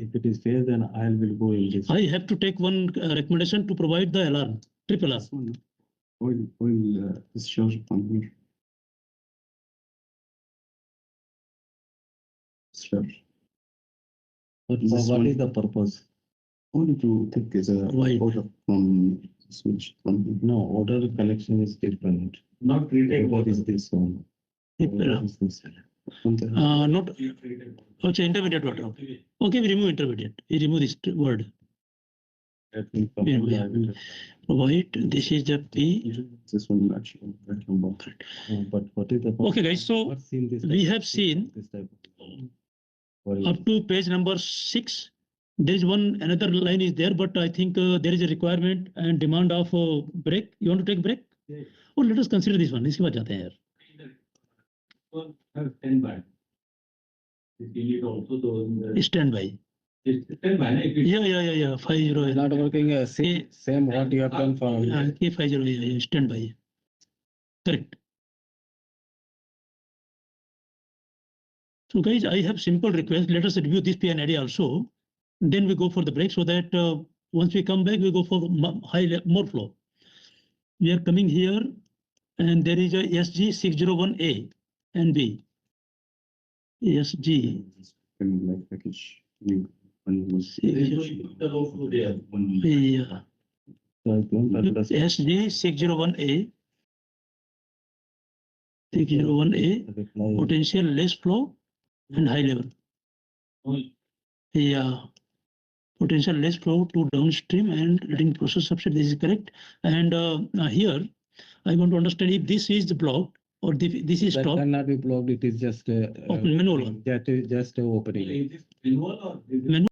If it is fair, then I will go in this. I have to take one recommendation to provide the alarm, trip alarm. This one. Oil discharge from here. Discharge. But This what one. is the purpose? Only to take as a Why? order from switch from here. No, order collection is different. Not treated. What is this one? Trip What alarm. is this? From the- Not, okay, intermediate water. Okay, we remove intermediate. We remove this word. That will come Yeah, to yeah. the- Provide, this is the P. This one actually vacuum box. But what is the? Okay, guys, so What seen this we type have of- seen this type of. Oil. up to page number 6. There is another line is there, but I think there is a requirement and demand of break. You want to take break? Yeah. Oh, let us consider this one. इसके बाद जाते हैं यार. Standby. You need also those. Standby. Standby. Yeah. 50. It's not working. Same what you have done for. K50. Yeah. Standby. Correct. So guys, I have simple request. Let us review this PNID also. Then we go for the break so that once we come back, we go for more flow. We are coming here and there is a SG 601A and B. SG. Like package. You one was. Yeah. SG 601A. 601A. Potential less flow and high level. Yeah. Potential less flow to downstream and letting process substrate. This is correct. And here I want to understand if this is blocked or this is That stopped. cannot be blocked. It is just. Manual one. Just opening. Is this manual or is it- Manual.